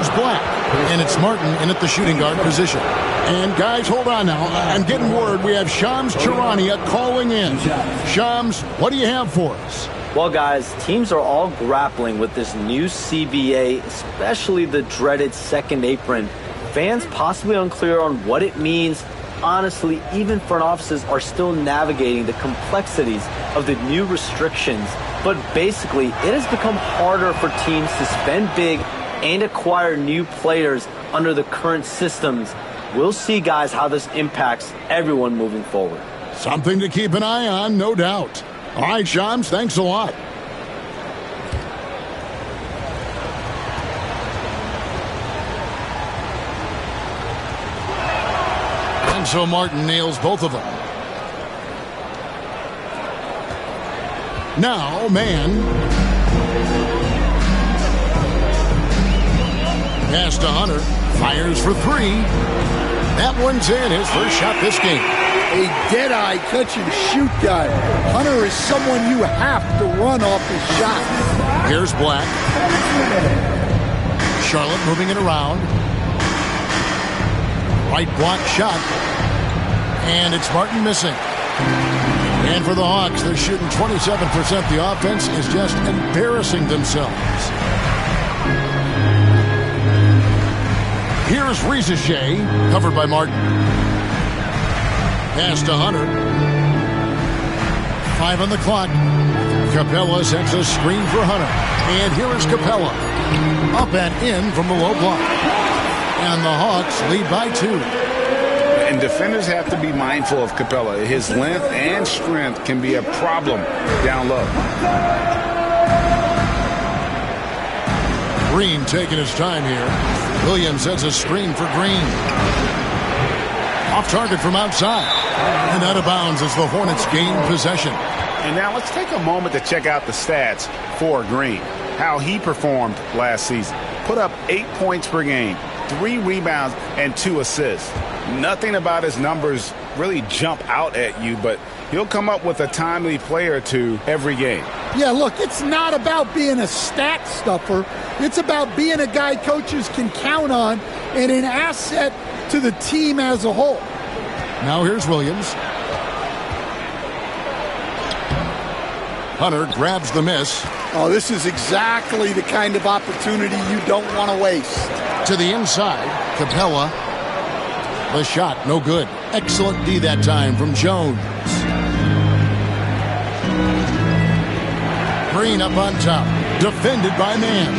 Here's Black, and it's Martin in at the shooting guard position. And guys, hold on now. I'm getting word we have Shams Charania calling in. Shams, what do you have for us? Well, guys, teams are all grappling with this new CBA, especially the dreaded second apron. Fans possibly unclear on what it means. Honestly, even front offices are still navigating the complexities of the new restrictions. But basically, it has become harder for teams to spend big and acquire new players under the current systems. We'll see, guys, how this impacts everyone moving forward. Something to keep an eye on, no doubt. All right, Shams, thanks a lot. And so Martin nails both of them. Now, man. Pass to Hunter. Fires for three. That one's in. His first shot this game. A dead-eye catch-and-shoot guy. Hunter is someone you have to run off his shot. Here's Black. Charlotte moving it around. Right block shot. And it's Martin missing. And for the Hawks, they're shooting 27%. The offense is just embarrassing themselves. Here's Rizachet, covered by Martin. Pass to Hunter. 5 on the clock. Capella sets a screen for Hunter. And here is Capella. Up and in from the low block. And the Hawks lead by 2. And defenders have to be mindful of Capella. His length and strength can be a problem down low. Green taking his time here. Williams sets a screen for Green. Off target from outside. And out of bounds as the Hornets gain possession. And now let's take a moment to check out the stats for Green. How he performed last season. Put up 8 points per game, 3 rebounds, and 2 assists. Nothing about his numbers really jump out at you, but he'll come up with a timely play or two every game. Yeah, look, it's not about being a stat stuffer. It's about being a guy coaches can count on and an asset to the team as a whole. Now here's Williams. Hunter grabs the miss. Oh, this is exactly the kind of opportunity you don't want to waste. To the inside, Capella. The shot, no good. Excellent D that time from Jones. Green up on top. Defended by Man.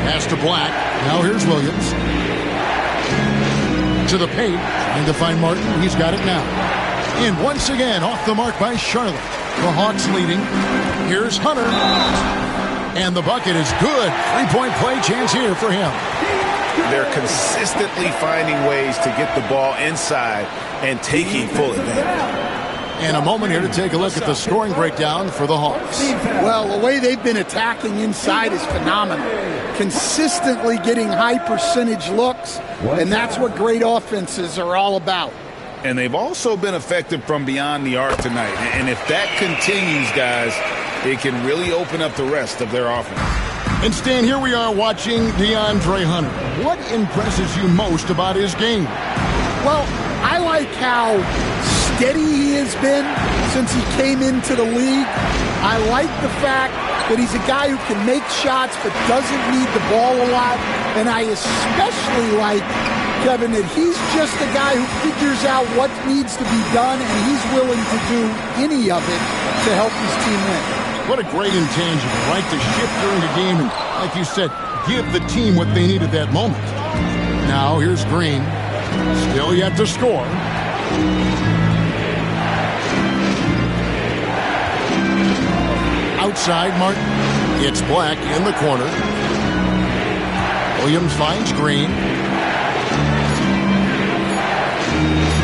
Pass to Black. Now here's Williams. To the paint. Trying to find Martin. He's got it now. And once again, off the mark by Charlotte. The Hawks leading. Here's Hunter. And the bucket is good. 3-point play chance here for him. They're consistently finding ways to get the ball inside and taking full advantage. And a moment here to take a look at the scoring breakdown for the Hawks. Well, the way they've been attacking inside is phenomenal. Consistently getting high percentage looks, and that's what great offenses are all about. And they've also been effective from beyond the arc tonight. And if that continues, guys, it can really open up the rest of their offense. And Stan, here we are watching DeAndre Hunter. What impresses you most about his game? Well, I like how steady he has been since he came into the league. I like the fact that he's a guy who can make shots but doesn't need the ball a lot. And I especially like, Kevin, that he's just a guy who figures out what needs to be done, and he's willing to do any of it to help his team win. What a great intangible, right? To shift during the game and, like you said, give the team what they need at that moment. Now, here's Green. Still yet to score. Outside, Martin. It's Black in the corner. Williams finds Green.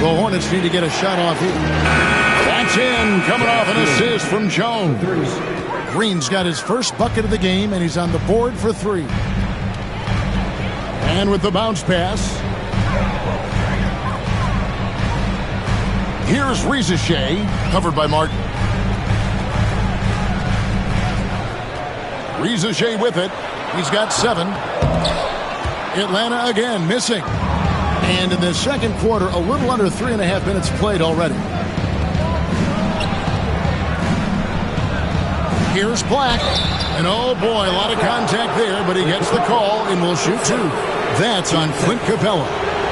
The Hornets need to get a shot off here. That's in, coming off an assist from Jones. Green's got his first bucket of the game, and he's on the board for 3. And with the bounce pass, here's Rizachet, covered by Martin. Rizachet with it. He's got 7. Atlanta again missing. And in the second quarter, a little under 3.5 minutes played already. Here's Black. And oh boy, a lot of contact there, but he gets the call and will shoot two. That's on Clint Capella.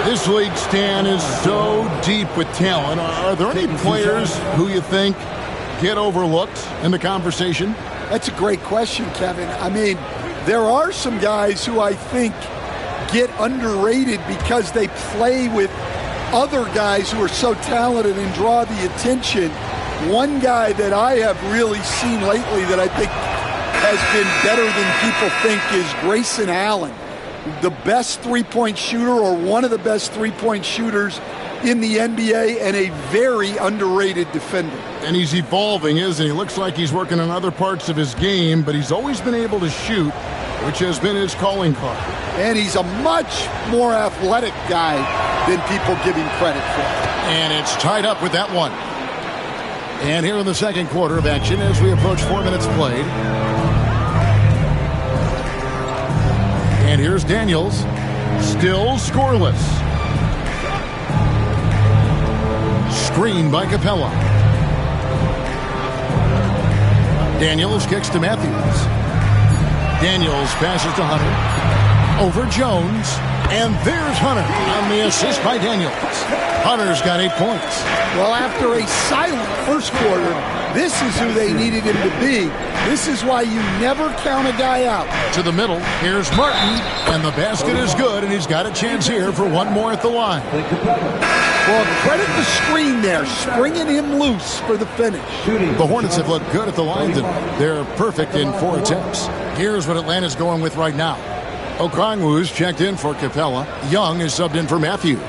This league, Stan, is so deep with talent. Are there any players who you think get overlooked in the conversation? That's a great question, Kevin. I mean, there are some guys who I think get underrated because they play with other guys who are so talented and draw the attention. One guy that I have really seen lately that I think has been better than people think is Grayson Allen, the best three-point shooter or one of the best three-point shooters in the NBA and a very underrated defender. And he's evolving, isn't he? Looks like he's working on other parts of his game, but he's always been able to shoot, which has been his calling card. And he's a much more athletic guy than people give him credit for. And it's tied up with that one. And here in the second quarter of action as we approach 4 minutes played. And here's Daniels, still scoreless. Screen by Capella. Daniels kicks to Matthews. Daniels passes to Hunter. Over Jones. And there's Hunter on the assist by Daniels. Hunter's got 8 points. Well, after a silent first quarter, this is who they needed him to be. This is why you never count a guy out. To the middle, here's Martin, and the basket is good, and he's got a chance here for one more at the line. Well, credit the screen there, springing him loose for the finish. The Hornets have looked good at the line, and they're perfect in 4 attempts. Here's what Atlanta's going with right now. Okongwu's checked in for Capella. Young is subbed in for Matthews.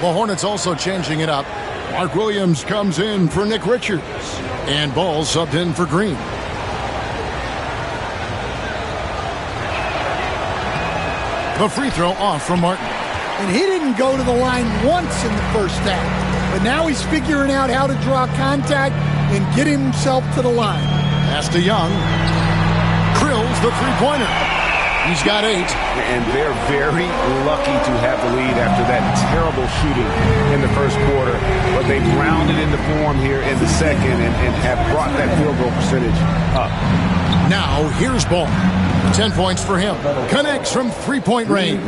The Hornets also changing it up. Mark Williams comes in for Nick Richards. And Ball subbed in for Green. The free throw off from Martin. And he didn't go to the line once in the first half. But now he's figuring out how to draw contact and get himself to the line. Pass to Young. Krills the three-pointer. He's got 8. And they're very lucky to have the lead after that terrible shooting in the first quarter. But they grounded into form here in the second and have brought that field goal percentage up. Now here's Ball. 10 points for him. Connects from three-point range.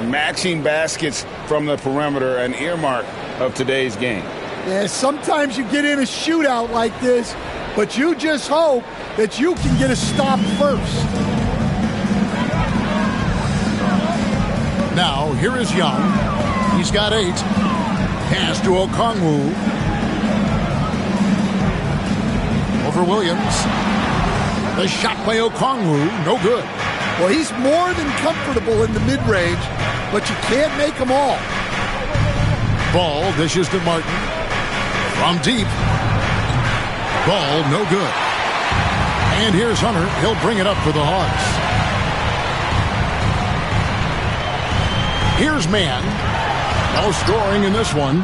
Matching baskets from the perimeter, an earmark of today's game. Yeah, sometimes you get in a shootout like this, but you just hope that you can get a stop first. Now, here is Young. He's got 8. Pass to Okongwu. Over Williams. The shot by Okongwu, no good. Well, he's more than comfortable in the mid-range, but you can't make them all. Ball dishes to Martin. From deep. Ball, no good. And here's Hunter. He'll bring it up for the Hawks. Here's Mann. No scoring in this one.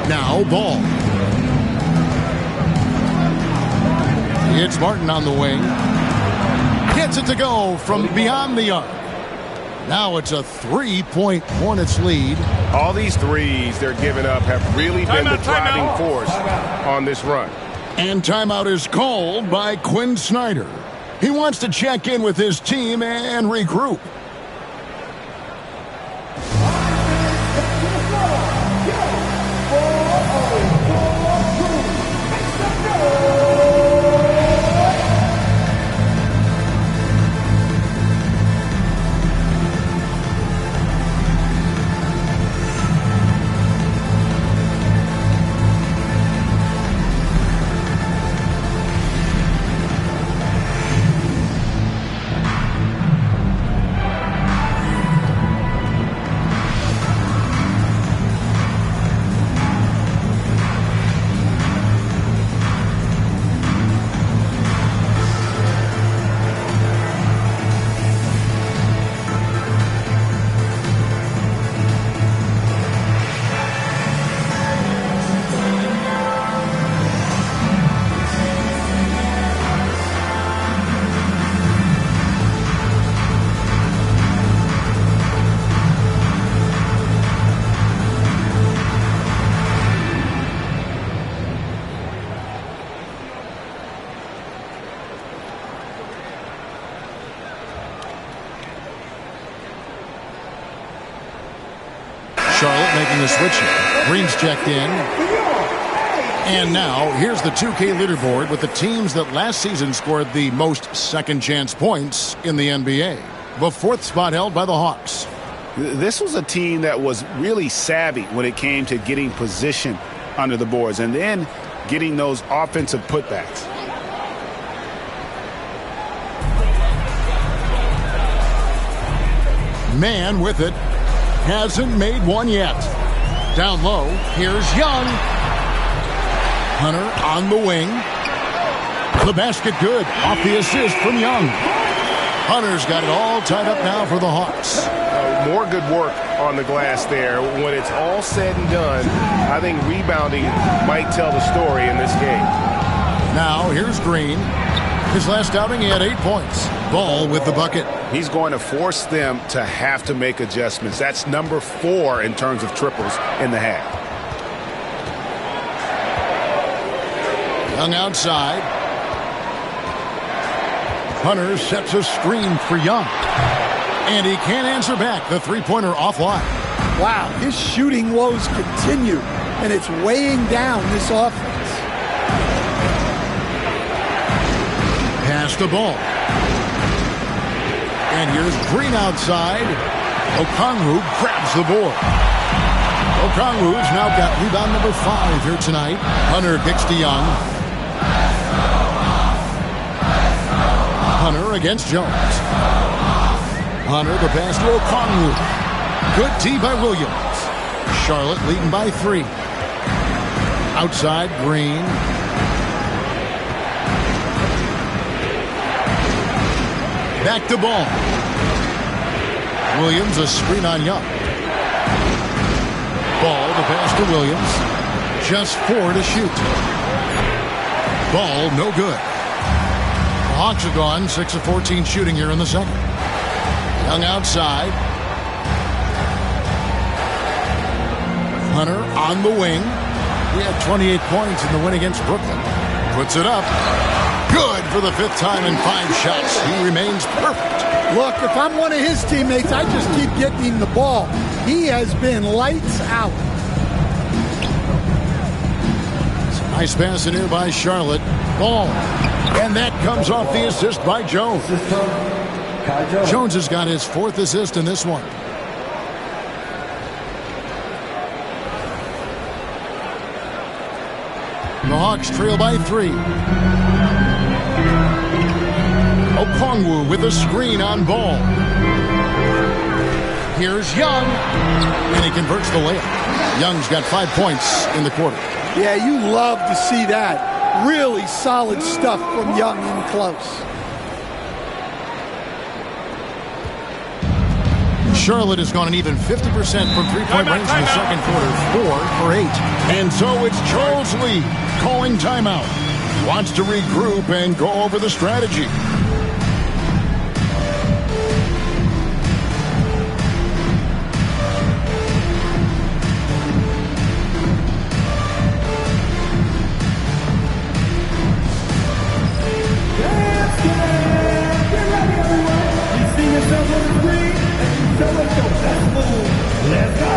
Now Ball. It's Martin on the wing. Gets it to go from beyond the arc. Now it's a 3-point Hornets lead. All these threes they're giving up have really been the driving force on this run. And timeout is called by Quinn Snyder. He wants to check in with his team and regroup. Charlotte making a switch here. Green's checked in. And now, here's the 2K leaderboard with the teams that last season scored the most second-chance points in the NBA. The 4th spot held by the Hawks. This was a team that was really savvy when it came to getting position under the boards and then getting those offensive putbacks. Man with it. Hasn't made one yet. Down low, here's Young. Hunter on the wing. The basket good. Off the assist from Young. Hunter's got it all tied up now for the Hawks. More good work on the glass there. When it's all said and done, I think rebounding might tell the story in this game. Now, here's Green. His last outing, he had 8 points. Ball with the bucket. He's going to force them to have to make adjustments. That's number 4 in terms of triples in the half. Young outside. Hunter sets a screen for Young. And he can't answer back. The three-pointer offline. Wow, his shooting woes continue, and it's weighing down this offense. Pass the ball. And here's Green outside. Okongwu grabs the board. Okongwu's now got rebound number 5 here tonight. Hunter kicks to Young. Hunter against Jones. Hunter, the pass to Okongwu. Good tee by Williams. Charlotte leading by 3. Outside, Green. Back to ball. Williams, a screen on Young. Ball, the pass to Williams. Just 4 to shoot. Ball, no good. The Hawks are gone 6 of 14 shooting here in the second. Young outside. Hunter on the wing. He had 28 points in the win against Brooklyn. Puts it up. Good for the 5th time in 5 shots. He remains perfect. Look, if I'm one of his teammates, I just keep getting him the ball. He has been lights out. Nice pass in here by Charlotte. Ball. And that comes off the assist by Jones. Jones has got his 4th assist in this one. The Hawks trail by 3. Okongwu with a screen on Ball. Here's Young. And he converts the layup. Young's got 5 points in the quarter. Yeah, you love to see that. Really solid stuff from Young in close. Charlotte has gone an even 50% from three-point range in the second quarter. 4 for 8. And so it's Charles Lee calling timeout. Wants to regroup and go over the strategy. Let's go!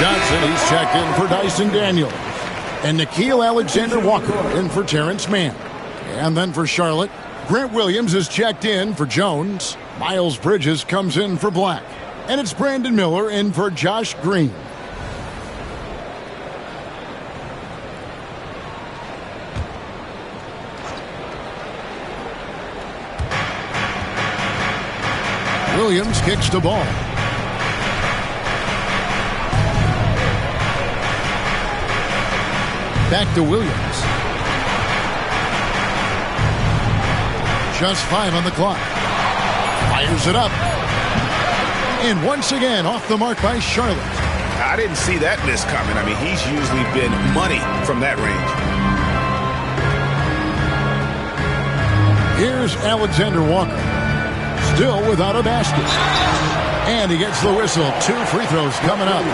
Johnson, he's checked in for Dyson Daniel. And Nickeil Alexander-Walker in for Terrence Mann. And then for Charlotte, Grant Williams is checked in for Jones. Miles Bridges comes in for Black. And it's Brandon Miller in for Josh Green. Williams kicks the ball. Back to Williams. Just 5 on the clock. Fires it up. And once again, off the mark by Charlotte. I didn't see that miss coming. I mean, he's usually been money from that range. Here's Alexander Walker. Still without a basket. And he gets the whistle. 2 free throws coming up.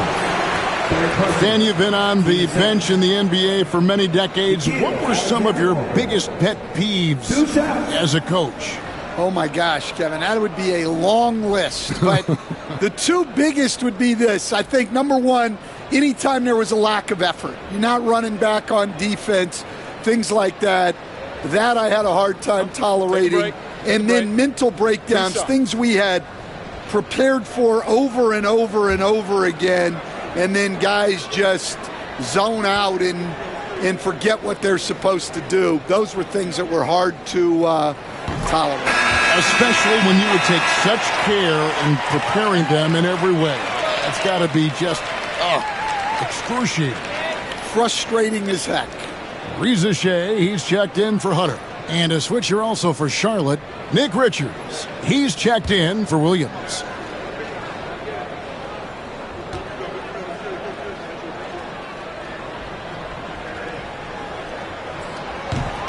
Dan, you've been on the bench in the NBA for many decades. What were some of your biggest pet peeves as a coach? Oh, my gosh, Kevin, that would be a long list. But the 2 biggest would be this. I think, number one, anytime there was a lack of effort, you're not running back on defense, things like that. That I had a hard time tolerating. And then mental breakdowns, things we had prepared for over and over and over again. And then guys just zone out and forget what they're supposed to do. Those were things that were hard to tolerate. Especially when you would take such care in preparing them in every way. That's got to be just excruciating. Frustrating as heck. Reza Shea, he's checked in for Hunter. And a switcher also for Charlotte, Nick Richards. He's checked in for Williams.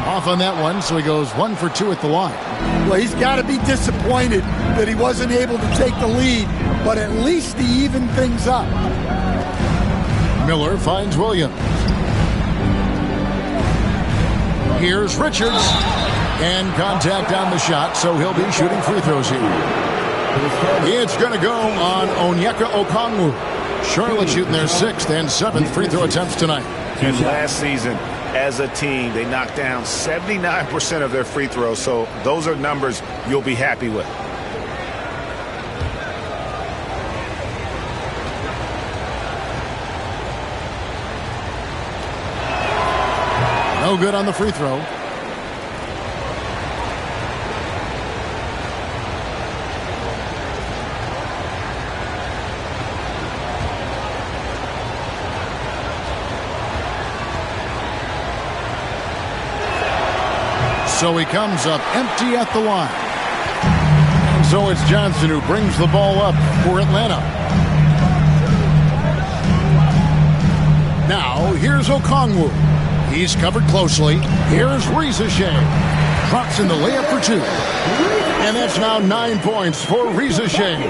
Off on that one, so he goes 1 for 2 at the line. Well, he's got to be disappointed that he wasn't able to take the lead, but at least he evened things up. Miller finds Williams. Here's Richards. And contact on the shot, so he'll be shooting free throws here. It's going to go on Onyeka Okongwu. Charlotte shooting their 6th and 7th free throw attempts tonight. And last season, as a team, they knocked down 79% of their free throws, so those are numbers you'll be happy with. No good on the free throw. So he comes up empty at the line. And so it's Johnson who brings the ball up for Atlanta. Now here's Okongwu. He's covered closely. Here's Reza Shea. Drops in the layup for 2. And that's now 9 points for Reza Shea.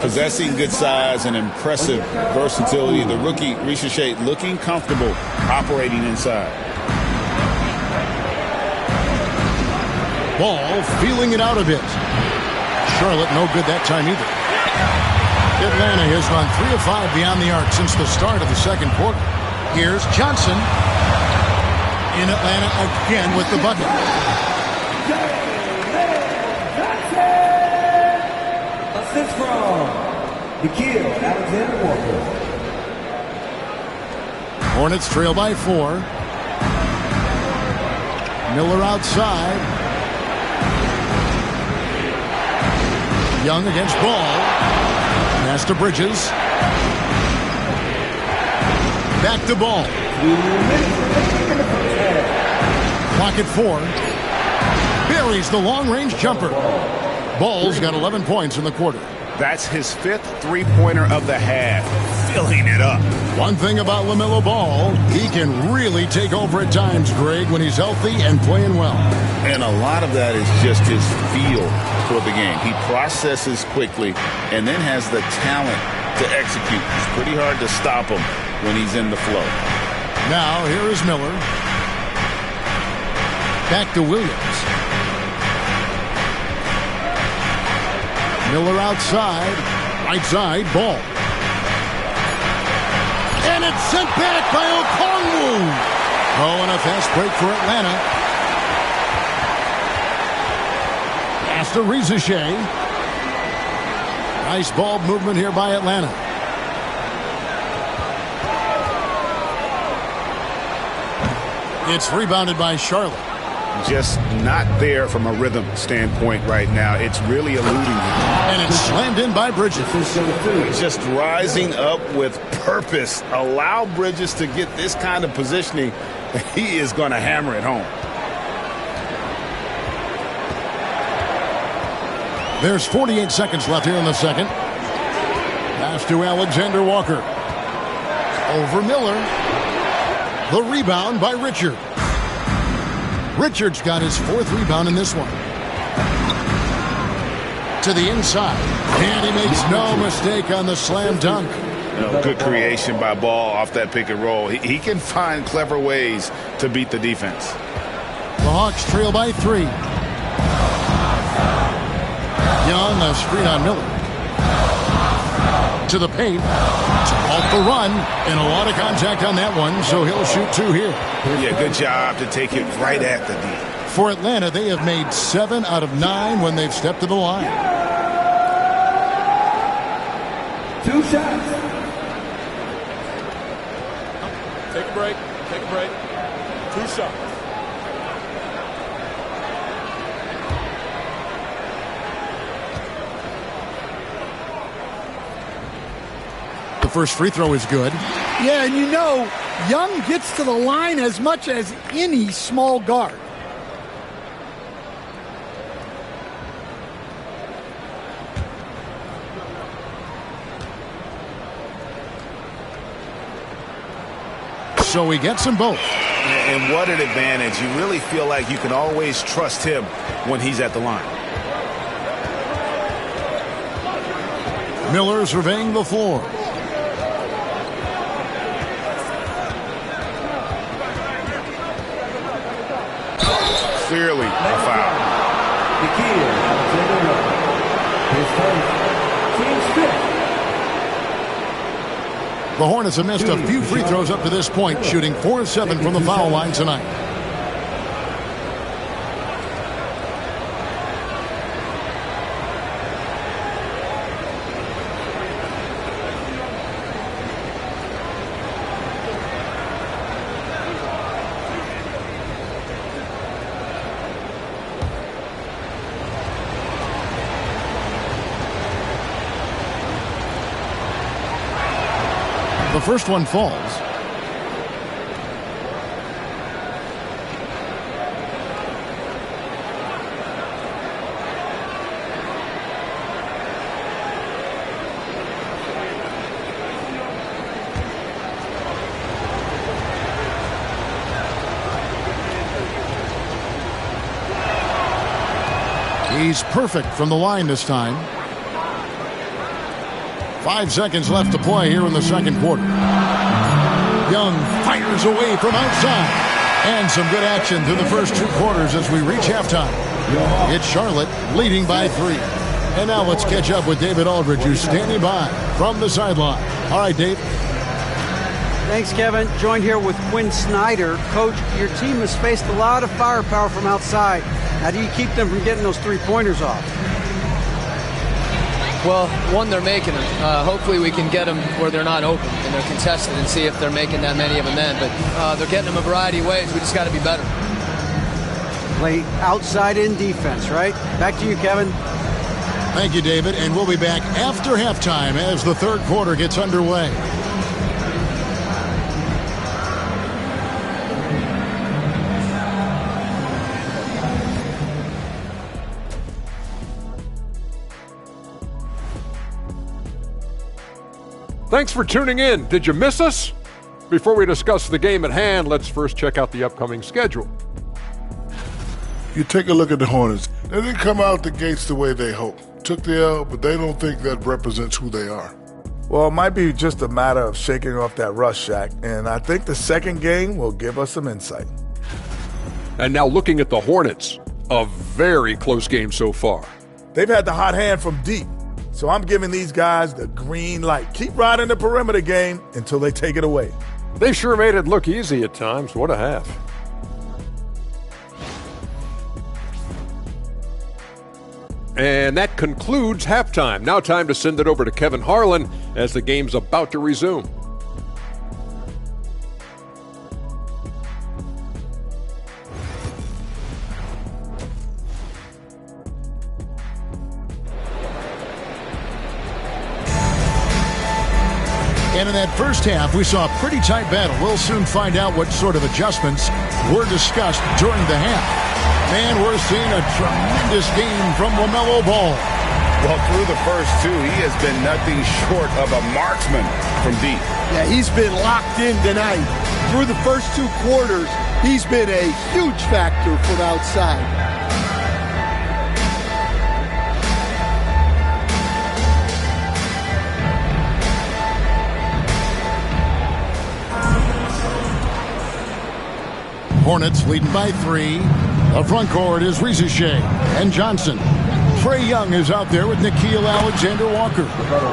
Possessing good size and impressive versatility. The rookie Reza Shea looking comfortable operating inside. Ball feeling it out a bit. Charlotte no good that time either. Atlanta has run 3 of 5 beyond the arc since the start of the second quarter. Here's Johnson. In Atlanta again with the bucket. Assist from Nickeil Alexander-Walker. Hornets trail by 4. Miller outside. Young against Ball. Pass to Bridges. Back to Ball. Clock at 4. Buries the long-range jumper. Ball's got 11 points in the quarter. That's his 5th three-pointer of the half. Filling it up. One thing about LaMelo Ball, he can really take over at times, Greg, when he's healthy and playing well. And a lot of that is just his feel for the game. He processes quickly and then has the talent to execute. It's pretty hard to stop him when he's in the flow. Now, here is Miller. Back to Williams. Miller outside. Right side, Ball. And it's sent back by Okongwu. Oh, and a fast break for Atlanta. to Rizachet. Nice ball movement here by Atlanta. It's rebounded by Charlotte. Just not there from a rhythm standpoint right now. It's really eluding him. And it's slammed in by Bridges. Just rising up with purpose. Allow Bridges to get this kind of positioning. He is going to hammer it home. There's 48 seconds left here in the second. Pass to Alexander Walker. Over Miller. The rebound by Richard. Richards got his 4th rebound in this one. To the inside. And he makes no mistake on the slam dunk. Good creation by Ball off that pick and roll. He can find clever ways to beat the defense. The Hawks trail by 3. Young, a screen on Miller. To the paint. Off the run. And a lot of contact on that one, so he'll shoot 2 here. Yeah, good job to take it right at the D. For Atlanta, they have made 7 out of 9 when they've stepped to the line. 2 shots. Take a break. Take a break. 2 shots. The first free throw is good. Yeah, and you know, Young gets to the line as much as any small guard. So he gets them both. And what an advantage. You really feel like you can always trust him when he's at the line. Miller surveying the floor. Clearly a foul. Nikhil Alexander-Walker. His first. Team's 5th. The Hornets have missed a few free throws up to this point, shooting 4-7 from the foul line tonight. The first one falls. He's perfect from the line this time. 5 seconds left to play here in the second quarter. Young fires away from outside. And some good action through the first 2 quarters as we reach halftime. It's Charlotte leading by 3. And now let's catch up with David Aldridge, who's standing by from the sideline. All right, Dave. Thanks, Kevin. Joined here with Quinn Snyder. Coach, your team has faced a lot of firepower from outside. How do you keep them from getting those 3-pointers off? Well, one, they're making them. Hopefully we can get them where they're not open and they're contested and see if they're making that many of them in. But they're getting them a variety of ways. We just got to be better. Play outside-in defense, right? Back to you, Kevin. Thank you, David. And we'll be back after halftime as the third quarter gets underway. Thanks for tuning in. Did you miss us? Before we discuss the game at hand, let's first check out the upcoming schedule. You take a look at the Hornets. They didn't come out the gates the way they hoped. Took the L, but they don't think that represents who they are. Well, it might be just a matter of shaking off that rust, Shaq, and I think the second game will give us some insight. And now looking at the Hornets, a very close game so far. They've had the hot hand from deep. So I'm giving these guys the green light. Keep riding the perimeter game until they take it away. They sure made it look easy at times. What a half. And that concludes halftime. Now time to send it over to Kevin Harlan as the game's about to resume. And in that first half, we saw a pretty tight battle. We'll soon find out what sort of adjustments were discussed during the half. And we're seeing a tremendous game from LaMelo Ball. Well, through the first two, he has been nothing short of a marksman from deep. Yeah, he's been locked in tonight. Through the first 2 quarters, he's been a huge factor from outside. Hornets leading by 3. The front court is Reza Shea and Johnson. Trae Young is out there with Nickeil Alexander-Walker.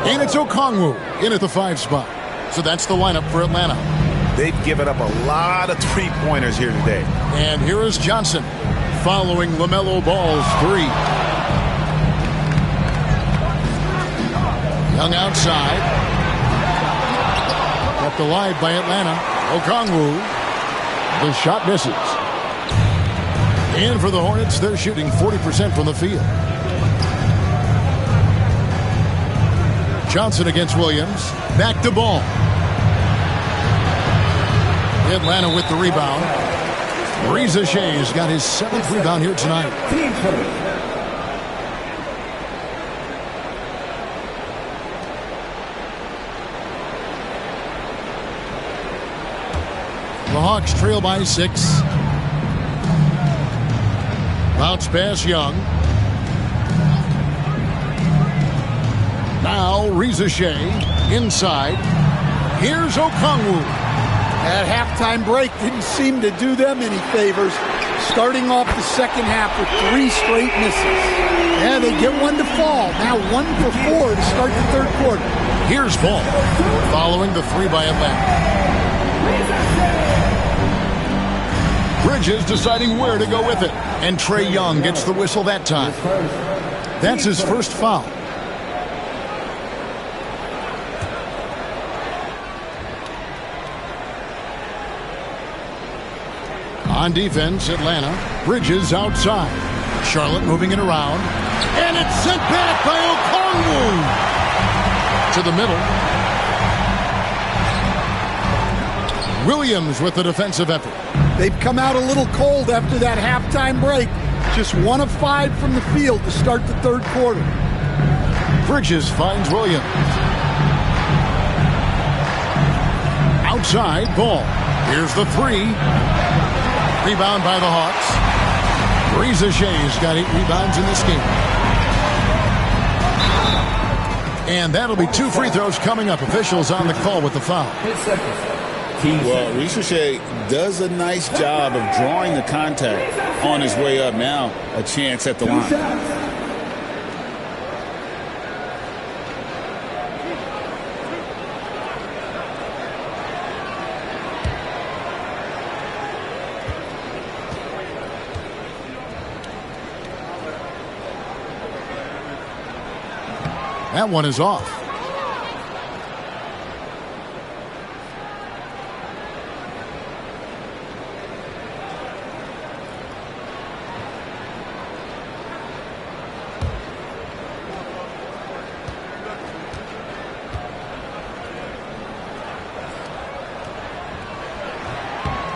And it's Okongwu in at the 5 spot. So that's the lineup for Atlanta. They've given up a lot of three-pointers here today. And here is Johnson following LaMelo Ball's 3. Young outside. Kept alive by Atlanta. Okongwu. The shot misses. And for the Hornets, they're shooting 40% from the field. Johnson against Williams. Back to Ball. Atlanta with the rebound. Reza Shea's got his 7th rebound here tonight. The Hawks trail by 6. Bounce pass Young. Now Reza Shea inside. Here's Okongwu. That halftime break didn't seem to do them any favors. Starting off the second half with 3 straight misses. Yeah, they get one to fall. Now 1 for 4 to start the third quarter. Here's Ball following the 3 by Atlanta. Bridges deciding where to go with it. And Trae Young gets the whistle that time. That's his first foul. On defense, Atlanta. Bridges outside. Charlotte moving it around. And it's sent back by Okongwu. To the middle. Williams with the defensive effort. They've come out a little cold after that halftime break. Just 1 of 5 from the field to start the third quarter. Bridges finds Williams. Outside, Ball. Here's the 3. Rebound by the Hawks. Reza Shea's got 8 rebounds in this game. And that'll be 2 free throws coming up. Officials on the call with the foul. Well, Reza Shea does a nice job of drawing the contact on his way up. Now a chance at the line. That one is off.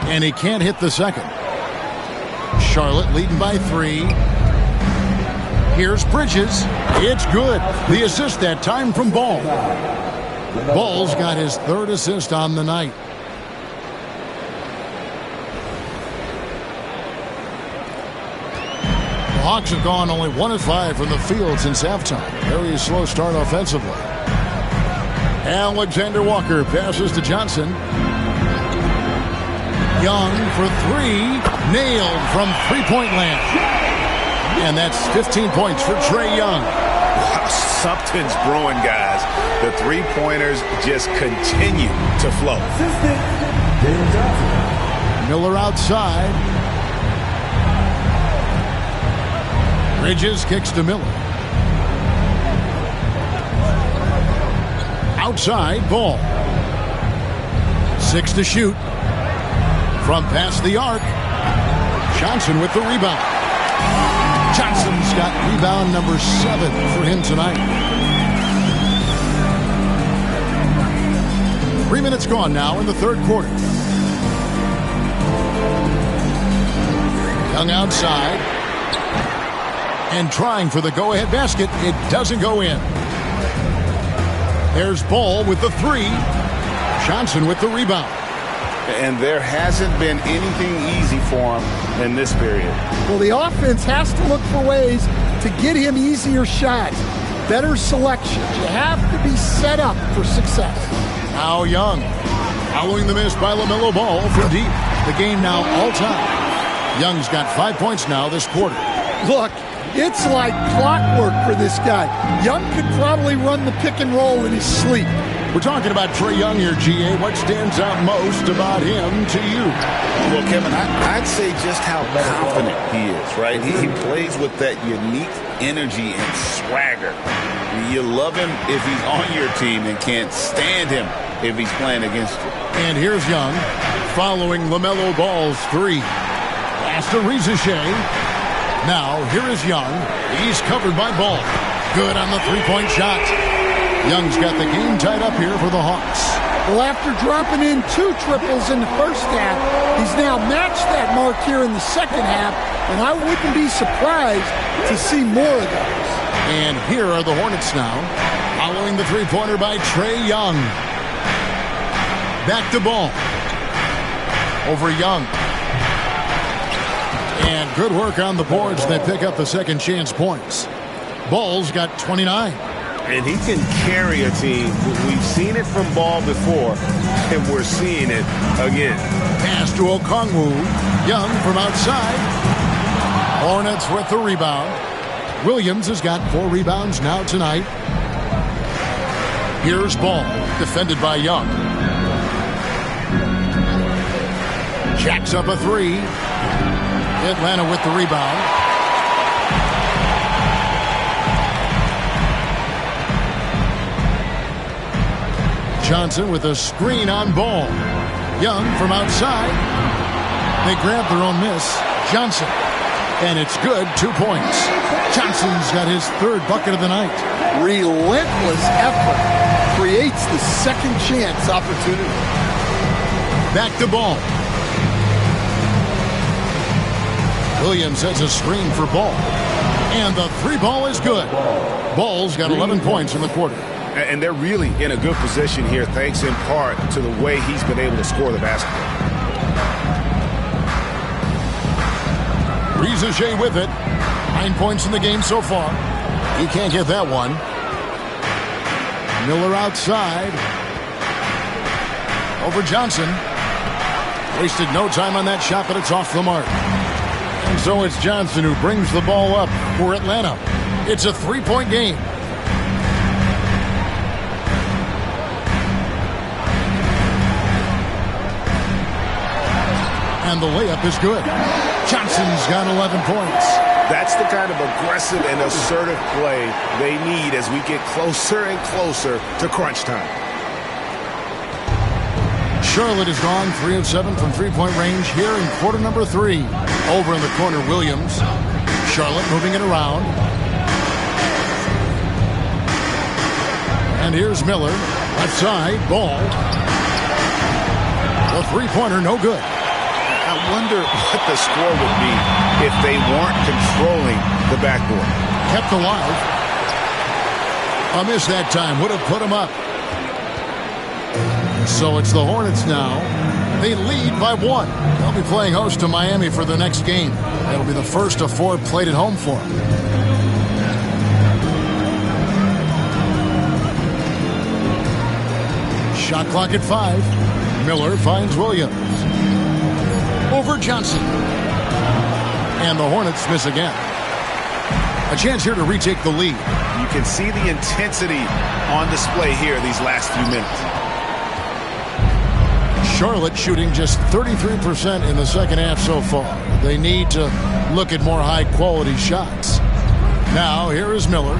And he can't hit the second. Charlotte leading by 3. Here's Bridges. It's good. The assist that time from Ball. Ball's got his 3rd assist on the night. The Hawks have gone only 1 of 5 from the field since halftime. Very slow start offensively. Alexander Walker passes to Johnson. Young for 3. Nailed from 3-point land. And that's 15 points for Trae Young. Wow, something's brewing, guys. The 3-pointers just continue to flow. Miller outside. Bridges kicks to Miller. Outside, Ball. 6 to shoot. From past the arc. Johnson with the rebound. Johnson's got rebound number 7 for him tonight. 3 minutes gone now in the third quarter. Young outside. And trying for the go-ahead basket. It doesn't go in. There's Ball with the 3. Johnson with the rebound. And there hasn't been anything easy for him in this period. Well, the offense has to look for ways to get him easier shots, better selections. You have to be set up for success. Now Young, following the miss by LaMelo Ball from deep. The game now all-time. Young's got 5 points now this quarter. Look, it's like clockwork for this guy. Young could probably run the pick and roll in his sleep. We're talking about Trae Young here, GA. What stands out most about him to you? Well, Kevin, I'd say just how confident he is, right? He plays with that unique energy and swagger. You love him if he's on your team and can't stand him if he's playing against you. And here's Young following LaMelo Ball's 3. Pass to Rizachet. Now, here is Young. He's covered by Ball. Good on the three-point shot. Young's got the game tied up here for the Hawks. Well, after dropping in 2 triples in the first half, he's now matched that mark here in the second half, and I wouldn't be surprised to see more of those. And here are the Hornets now, following the three-pointer by Trae Young. Back to Ball. Over Young. And good work on the boards. They pick up the second chance points. Ball's got 29. And he can carry a team. We've seen it from Ball before, and we're seeing it again. Pass to Okongwu. Young from outside. Hornets with the rebound. Williams has got 4 rebounds now tonight. Here's Ball, defended by Young. Jacks up a 3. Atlanta with the rebound. Johnson with a screen on Ball. Young from outside. They grab their own miss. Johnson. And it's good. 2 points. Johnson's got his 3rd bucket of the night. Relentless effort creates the second chance opportunity. Back to Ball. Williams has a screen for Ball. And the 3 ball is good. Ball's got 11 points in the quarter. And they're really in a good position here, thanks in part to the way he's been able to score the basketball. Rizachet with it. 9 points in the game so far. He can't get that one. Miller outside. Over Johnson. Wasted no time on that shot, but it's off the mark. And so it's Johnson who brings the ball up for Atlanta. It's a 3-point game. And the layup is good. Johnson's got 11 points. That's the kind of aggressive and assertive play they need as we get closer and closer to crunch time. Charlotte has gone 3 of 7 from three-point range here in quarter number 3. Over in the corner, Williams. Charlotte moving it around. And here's Miller. Left side, Ball. The three-pointer, no good. I wonder what the score would be if they weren't controlling the backboard. Kept alive. A miss that time would have put him up. So it's the Hornets now. They lead by 1. They'll be playing host to Miami for the next game. That'll be the first of 4 played at home for them. Shot clock at 5. Miller finds Williams. Over Johnson. And the Hornets miss again. A chance here to retake the lead. You can see the intensity on display here these last few minutes. Charlotte shooting just 33% in the second half so far. They need to look at more high-quality shots. Now, here is Miller.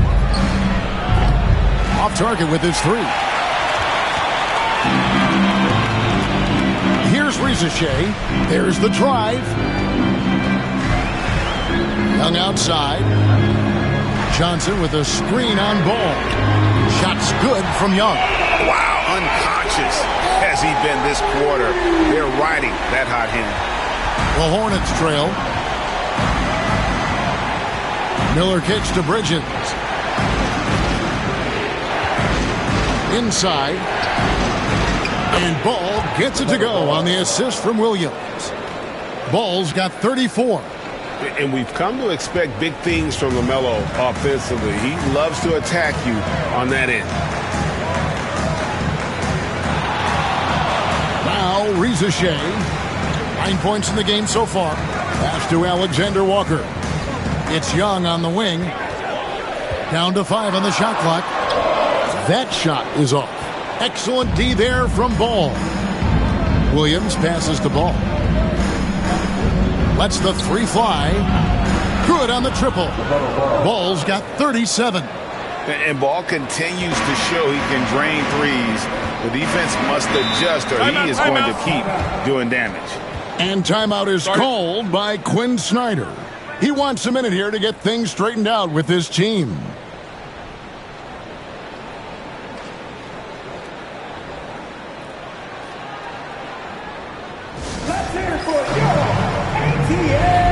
Off target with his 3. Ricochet. There's the drive. Young outside. Johnson with a screen on ball. Shot's good from Young. Wow, unconscious has he been this quarter. They're riding that hot hand. The Hornets trail. Miller kicks to Bridges. Inside. And Ball gets it to go on the assist from Williams. Ball's got 34. And we've come to expect big things from LaMelo offensively. He loves to attack you on that end. Now Ricochet. 9 points in the game so far. Pass to Alexander Walker. It's Young on the wing. Down to 5 on the shot clock. That shot is off. Excellent D there from Ball. Williams passes the ball. Lets the three fly. Good on the triple. Ball's got 37. And Ball continues to show he can drain threes. The defense must adjust or he is going to keep doing damage. And timeout is called by Quinn Snyder. He wants a minute here to get things straightened out with his team. Let's hear it for your ATL.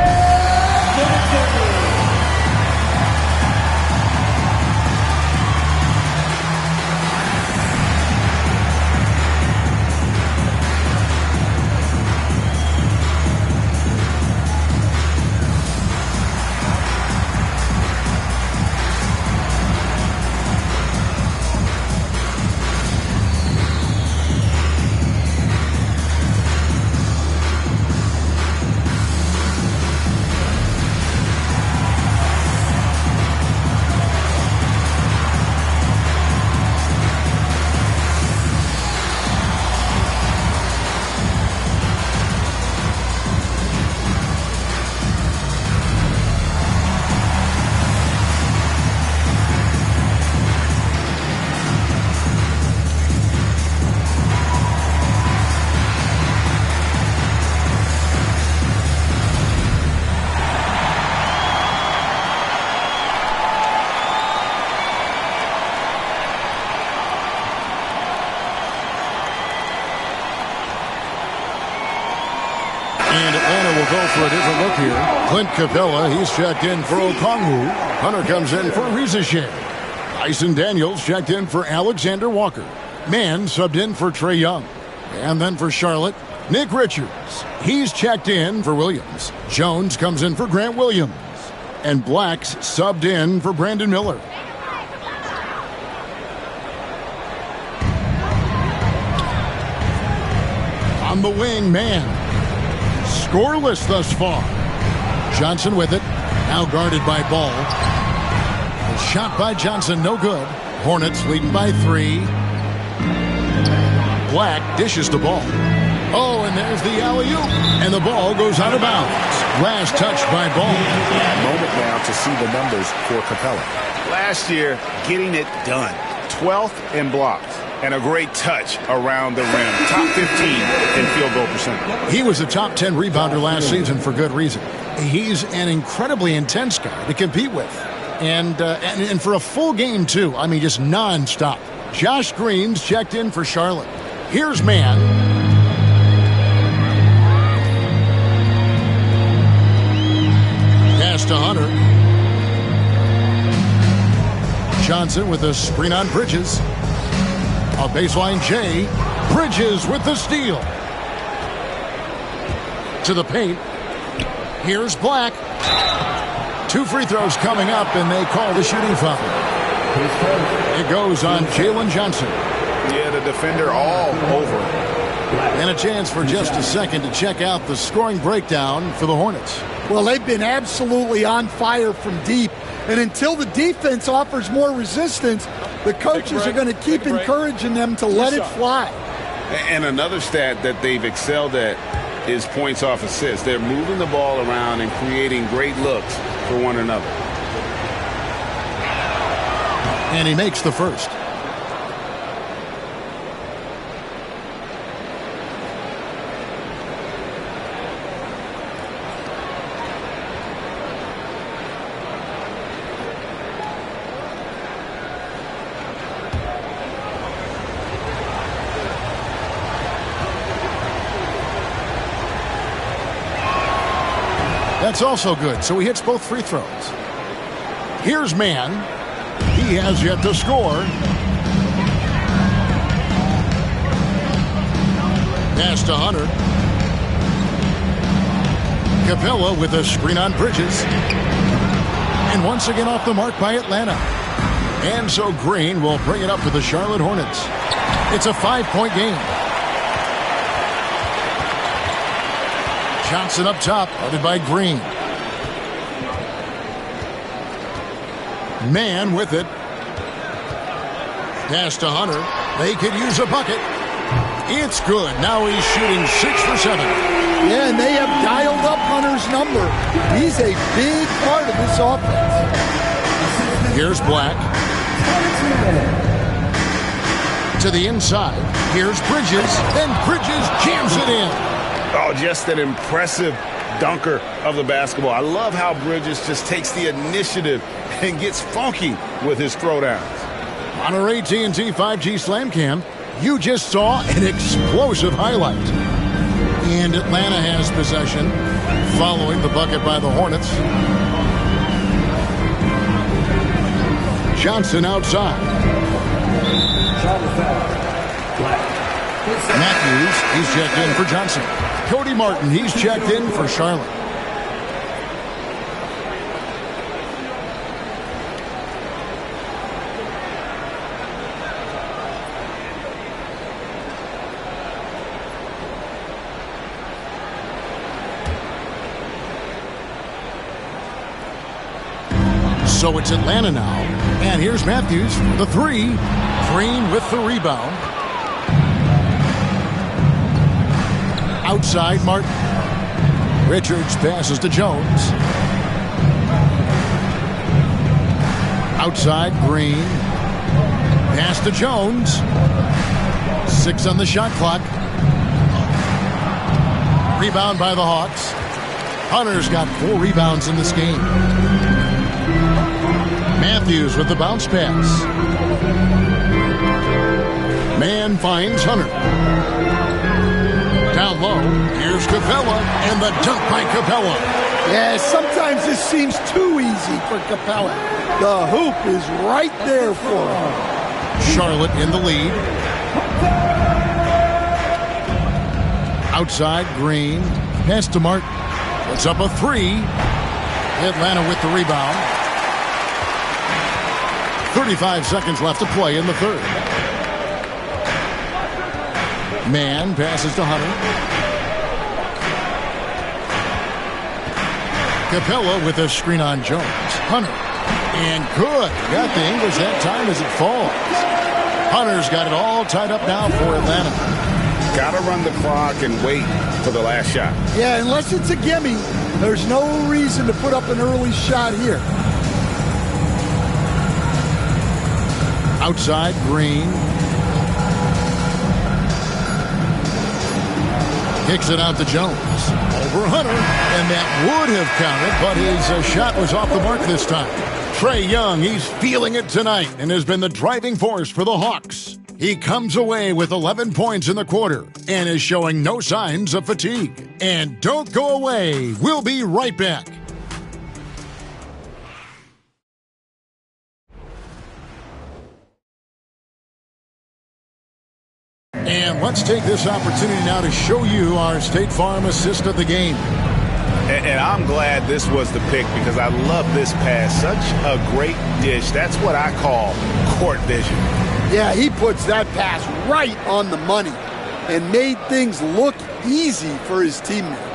Go for a different look here. Clint Capella, he's checked in for Okongwu. Hunter comes in for Ricochet. Dyson Daniels checked in for Alexander Walker. Mann subbed in for Trae Young. And then for Charlotte, Nick Richards. He's checked in for Williams. Jones comes in for Grant Williams. And Black's subbed in for Brandon Miller. On the wing, Mann. Scoreless thus far. Johnson with it. Now guarded by Ball. A shot by Johnson, no good. Hornets leading by 3. Black dishes the ball. Oh, and there's the alley-oop. And the ball goes out of bounds. Last touch by Ball. Moment now to see the numbers for Capella. Last year, getting it done. 12th in blocks. And a great touch around the rim. Top 15 in field goal percentage. He was a top 10 rebounder last season for good reason. He's an incredibly intense guy to compete with. And for a full game, too. I mean, just nonstop. Josh Green's checked in for Charlotte. Here's Mann. Pass to Hunter. Johnson with a screen on Bridges. A baseline J. Bridges with the steal. To the paint. Here's Black. 2 free throws coming up, and they call the shooting foul. It goes on Jalen Johnson. Yeah, the defender all over. And a chance for just a second to check out the scoring breakdown for the Hornets. Well, they've been absolutely on fire from deep. And until the defense offers more resistance, the coaches are going to keep encouraging them to let it fly. And another stat that they've excelled at is points off assists. They're moving the ball around and creating great looks for one another. And he makes the first. That's also good, so he hits both free throws. Here's Mann. He has yet to score. Pass to Hunter. Capella with a screen on Bridges. And once again off the mark by Atlanta. And so Green will bring it up for the Charlotte Hornets. It's a 5-point game. Johnson up top, guarded by Green. Mann with it. Pass to Hunter. They could use a bucket. It's good. Now he's shooting 6 for 7. Yeah, and they have dialed up Hunter's number. He's a big part of this offense. Here's Black. To the inside. Here's Bridges. And Bridges jams it in. Oh, just an impressive dunker of the basketball. I love how Bridges just takes the initiative and gets funky with his throwdowns. On our AT&T 5G Slam Cam, you just saw an explosive highlight. And Atlanta has possession following the bucket by the Hornets. Johnson outside. Matthews, he's checked in for Johnson. Cody Martin, he's checked in for Charlotte. So it's Atlanta now. And here's Matthews for the 3. Green with the rebound. Outside Martin. Richards passes to Jones. Outside Green. Pass to Jones. 6 on the shot clock. Rebound by the Hawks. Hunter's got 4 rebounds in this game. Matthews with the bounce pass. Mann finds Hunter. Down low, here's Capella, and the dunk by Capella. Yeah, sometimes this seems too easy for Capella. The hoop is right there for him. Charlotte in the lead. Outside, Green. Pass to Martin. Puts up a 3. Atlanta with the rebound. 35 seconds left to play in the third. Mann passes to Hunter. Capella with a screen on Jones. Hunter. And good. Got the English that time as it falls. Hunter's got it all tied up now for Atlanta. Got to run the clock and wait for the last shot. Yeah, unless it's a gimme, there's no reason to put up an early shot here. Outside, Green. Kicks it out to Jones. Over Hunter, and that would have counted, but his shot was off the mark this time. Trae Young, he's feeling it tonight and has been the driving force for the Hawks. He comes away with 11 points in the quarter and is showing no signs of fatigue. And don't go away. We'll be right back. And let's take this opportunity now to show you our State Farm assist of the game. And I'm glad this was the pick because I love this pass. Such a great dish. That's what I call court vision. Yeah, he puts that pass right on the money and made things look easy for his teammate.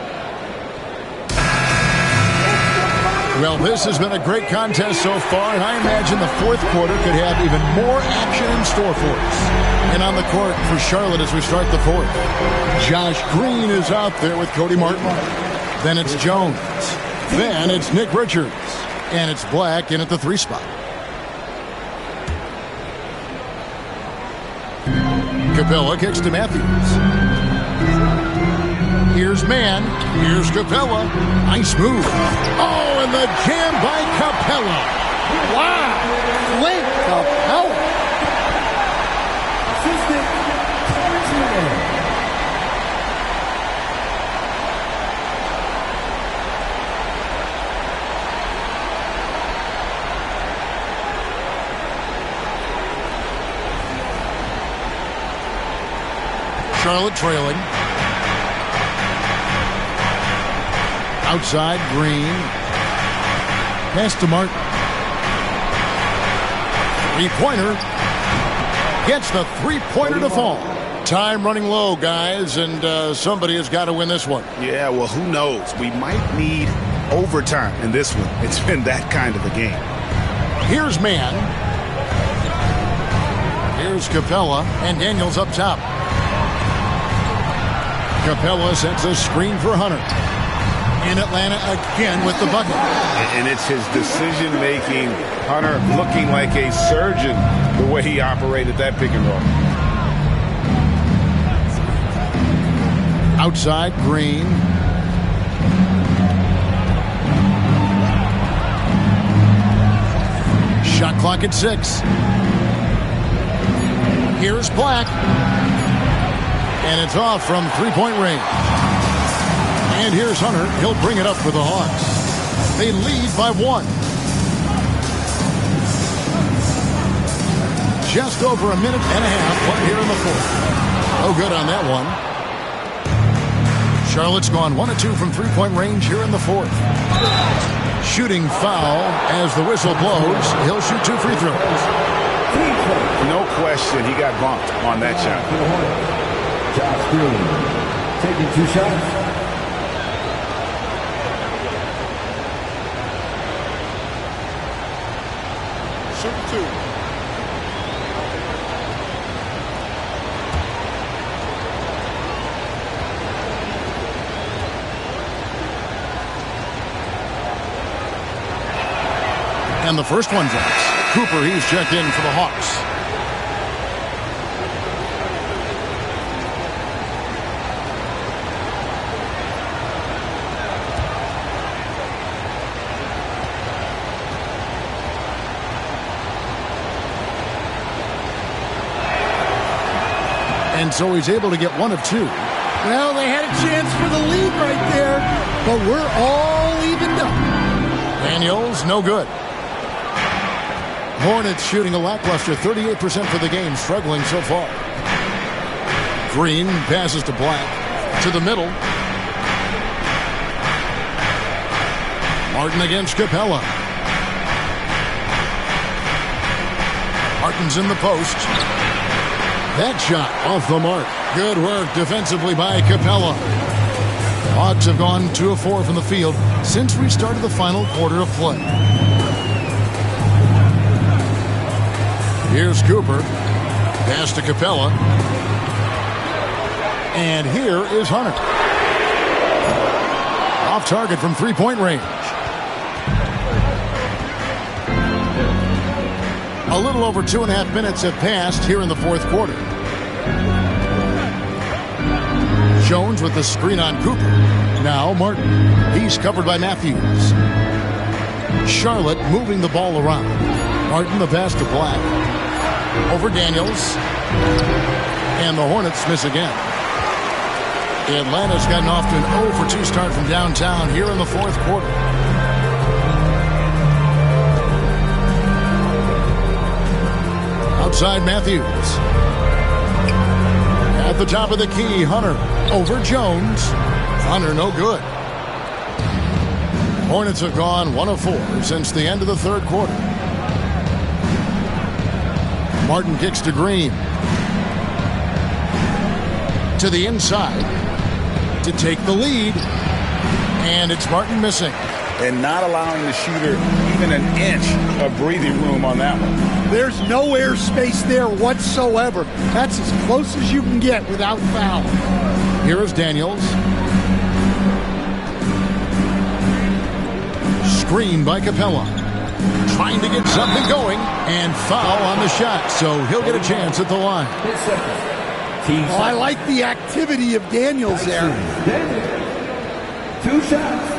Well, this has been a great contest so far, and I imagine the fourth quarter could have even more action in store for us. And on the court for Charlotte as we start the fourth, Josh Green is out there with Cody Martin. Then it's Jones. Then it's Nick Richards. And it's Black in at the 3 spot. Capella kicks to Matthews. Here's Mann. Here's Capella. Nice move. Oh, and the jam by Capella. Wow. Flint Capella. Charlotte trailing. Outside, Green. Pass to Martin. Three-pointer. Gets the three-pointer to fall. Time running low, guys, and somebody has got to win this one. Yeah, well, who knows? We might need overtime in this one. It's been that kind of a game. Here's Mann. Here's Capella, and Daniels up top. Capella sets a screen for Hunter. In Atlanta again with the bucket. And it's his decision-making. Hunter looking like a surgeon the way he operated that pick and roll. Outside, Green. Shot clock at 6. Here's Black. And it's off from three-point range. And here's Hunter. He'll bring it up for the Hawks. They lead by 1. Just over a minute and a half here in the fourth. No good on that one. Charlotte's gone 1 of 2 from three-point range here in the fourth. Shooting foul as the whistle blows. He'll shoot 2 free throws. No question, he got bumped on that shot. Josh Green taking 2 shots. Shoot 2. And the first one drops. Cooper, he's checked in for the Hawks. And so he's able to get 1 of 2. Well, they had a chance for the lead right there, but we're all evened up. Daniels, no good. Hornets shooting a lackluster 38% for the game, struggling so far. Green passes to Black. To the middle. Martin against Capella. Martin's in the post. That shot off the mark. Good work defensively by Capella. Hawks have gone 2 of 4 from the field since we started the final quarter of play. Here's Cooper. Pass to Capella. And here is Hunter. Off target from three-point range. A little over 2.5 minutes have passed here in the fourth quarter. Jones with the screen on Cooper. Now Martin. He's covered by Matthews. Charlotte moving the ball around. Martin the pass to Black. Over Daniels. And the Hornets miss again. Atlanta's gotten off to an 0 for 2 start from downtown here in the fourth quarter. Outside Matthews. At the top of the key, Hunter over Jones. Hunter no good. Hornets have gone 1 of 4 since the end of the third quarter. Martin kicks to Green. To the inside to take the lead. And it's Martin missing. And not allowing the shooter even an inch of breathing room on that one. There's no air space there whatsoever. That's as close as you can get without foul. Here is Daniels. Screen by Capella. Trying to get something going. And foul on the shot. So he'll get a chance at the line. Oh, I like the activity of Daniels there. 2 shots.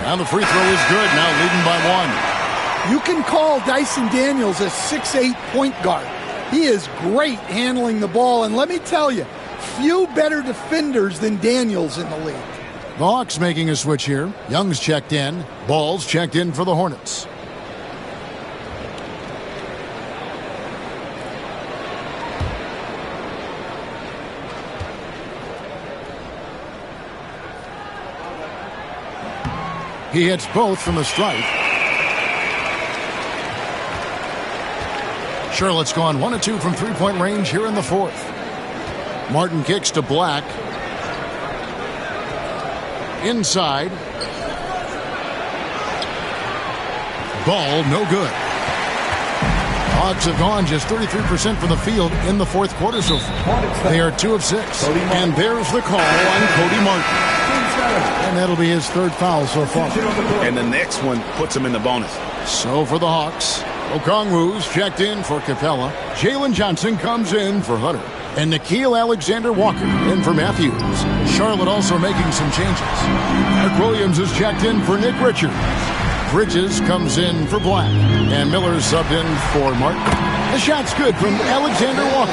And the free throw is good. Now leading by 1. You can call Dyson Daniels a 6'8" point guard. He is great handling the ball, and let me tell you, few better defenders than Daniels in the league. The Hawks making a switch here. Young's checked in. Ball's checked in for the Hornets. He hits both from the stripe. Charlotte's gone 1 of 2 from three-point range here in the fourth. Martin kicks to Black. Inside. Ball, no good. Hawks have gone just 33% from the field in the fourth quarter so far. They are 2 of 6. And there's the call on Cody Martin. And that'll be his third foul so far. And the next one puts him in the bonus. So for the Hawks, Okongwu's checked in for Capella. Jalen Johnson comes in for Hunter. And Nickeil Alexander-Walker in for Matthews. Charlotte also making some changes. Mark Williams is checked in for Nick Richards. Bridges comes in for Black. And Miller subbed in for Martin. The shot's good from Alexander-Walker.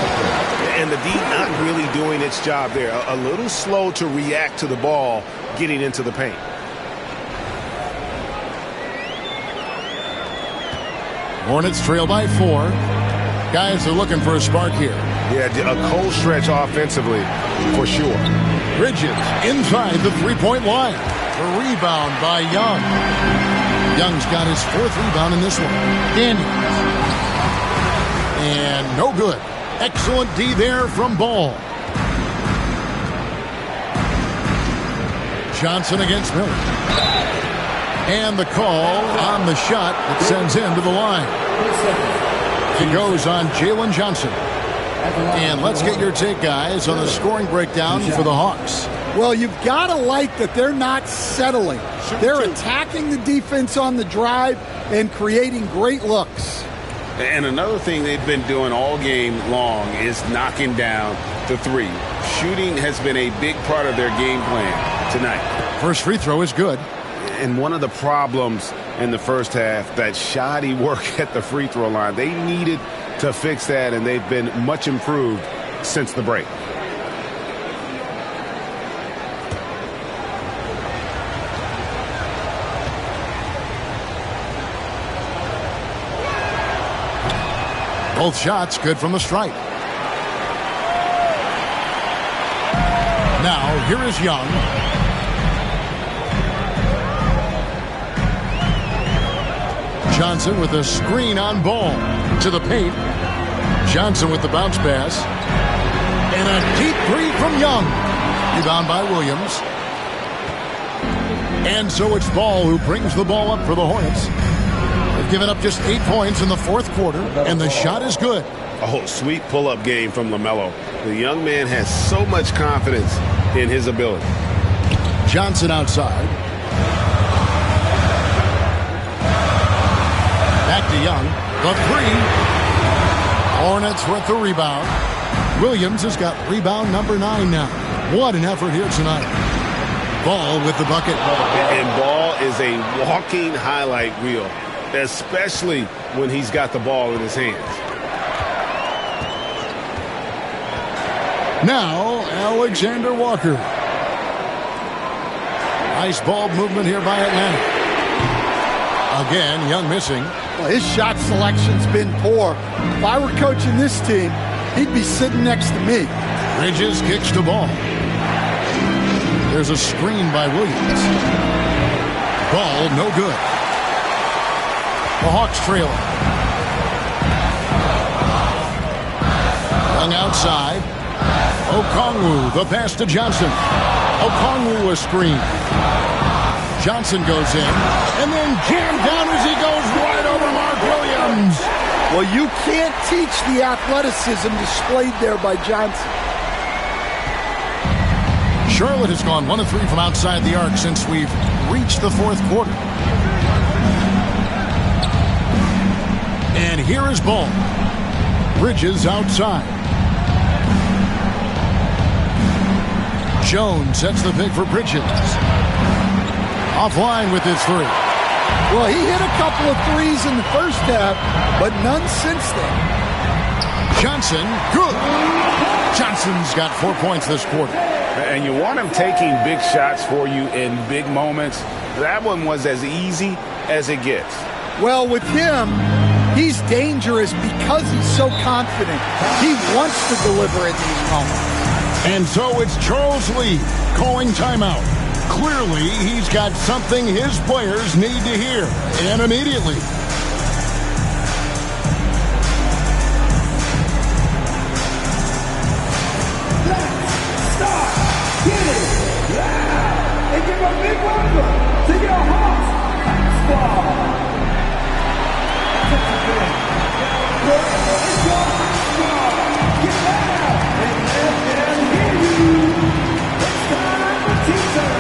And the D not really doing its job there. A little slow to react to the ball getting into the paint. Hornets trail by 4. Guys are looking for a spark here. Yeah, a cold stretch offensively for sure. Bridges inside the three-point line. The rebound by Young. Young's got his 4th rebound in this one. Daniels. And no good. Excellent D there from Ball. Johnson against Miller. And the call on the shot that sends him to the line. It goes on Jalen Johnson. And let's get your take, guys, on the scoring breakdown for the Hawks. Well, you've got to like that they're not settling. They're attacking the defense on the drive and creating great looks. And another thing they've been doing all game long is knocking down the three. Shooting has been a big part of their game plan tonight. First free throw is good. And one of the problems in the first half, that shoddy work at the free throw line. They needed to fix that, and they've been much improved since the break. Both shots good from the stripe. Now, here is Young. Johnson with a screen on Ball. To the paint. Johnson with the bounce pass. And a deep three from Young. Rebound by Williams. And so it's Ball who brings the ball up for the Hornets. They've given up just 8 points in the fourth quarter, and the shot is good. Oh, sweet pull-up game from LaMelo. The young man has so much confidence in his ability. Johnson outside. Back to Young. The three. Hornets with the rebound. Williams has got rebound number 9 now. What an effort here tonight. Ball with the bucket. And Ball is a walking highlight reel, especially when he's got the ball in his hands. Now, Alexander Walker. Nice ball movement here by Atlanta. Again, Young missing. Well, his shot selection's been poor. If I were coaching this team, he'd be sitting next to me. Bridges kicks the ball. There's a screen by Williams. Ball no good. The Hawks trailing. Young outside. Okongwu, the pass to Johnson. Okongwu a screen. Johnson goes in, and then jammed down as he goes right over Mark Williams. Well, you can't teach the athleticism displayed there by Johnson. Charlotte has gone 1 of 3 from outside the arc since we've reached the fourth quarter. And here is Ball. Bridges outside. Jones sets the pick for Bridges. Offline with his three. Well, he hit a couple of threes in the first half, but none since then. Johnson, good. Johnson's got 4 points this quarter. And you want him taking big shots for you in big moments. That one was as easy as it gets. Well, with him, he's dangerous because he's so confident. He wants to deliver in these moments. And so it's Charles Lee calling timeout. Clearly, he's got something his players need to hear, and immediately. Let's start getting loud and give a big welcome to your Hawks basketball. It's your basketball. Get loud and let them hear you. It's time for teaser.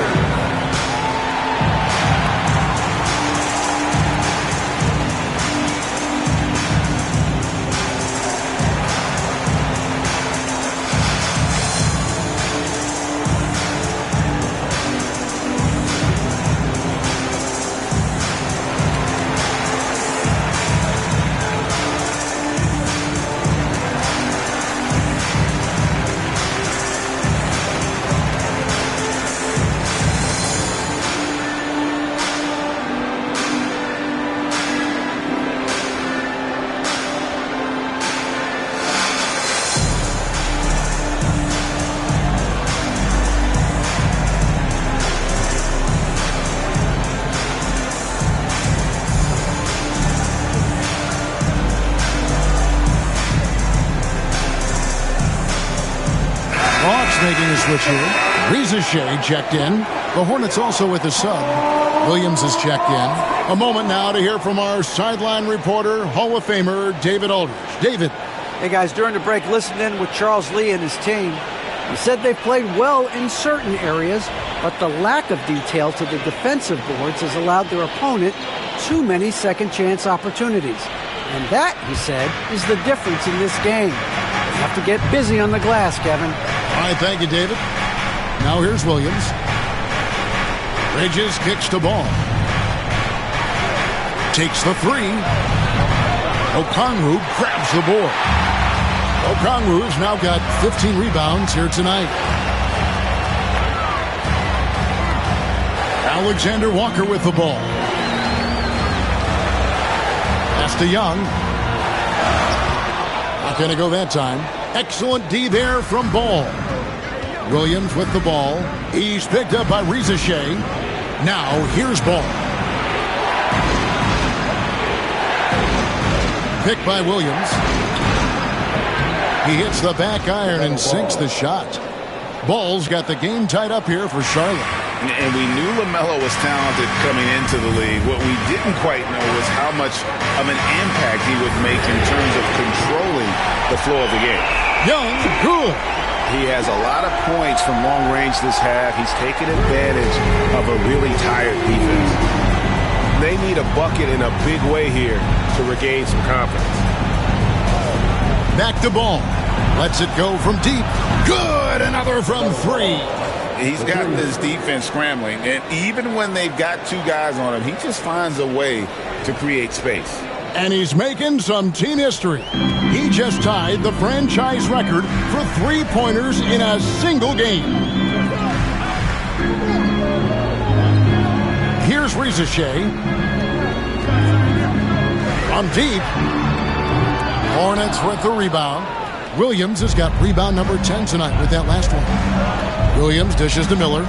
Making a switch here. Reza Shea checked in. The Hornets also with a sub. Williams has checked in. A moment now to hear from our sideline reporter, Hall of Famer David Aldridge. David. Hey, guys, during the break, listened in with Charles Lee and his team. He said they played well in certain areas, but the lack of detail to the defensive boards has allowed their opponent too many second-chance opportunities. And that, he said, is the difference in this game. You have to get busy on the glass, Kevin. All right, thank you, David. Now here's Williams. Bridges kicks to ball. Takes the three. Okongwu grabs the board. Okongwu's now got 15 rebounds here tonight. Alexander Walker with the ball. Pass to Young. Not going to go that time. Excellent D there from Ball. Williams with the ball. He's picked up by Reza Shea. Now here's Ball. Picked by Williams. He hits the back iron and sinks the shot. Ball's got the game tied up here for Charlotte. And we knew LaMelo was talented coming into the league. What we didn't quite know was how much of an impact he would make in terms of controlling the flow of the game. Young, good. He has a lot of points from long range this half. He's taken advantage of a really tired defense. They need a bucket in a big way here to regain some confidence. Back to Ball. Lets it go from deep. Good. Another from three. He's got this defense scrambling, and even when they've got two guys on him, he just finds a way to create space. And he's making some team history. He just tied the franchise record for three-pointers in a single game. Here's Reza Shea. From deep. Hornets with the rebound. Williams has got rebound number 10 tonight with that last one. Williams dishes to Miller.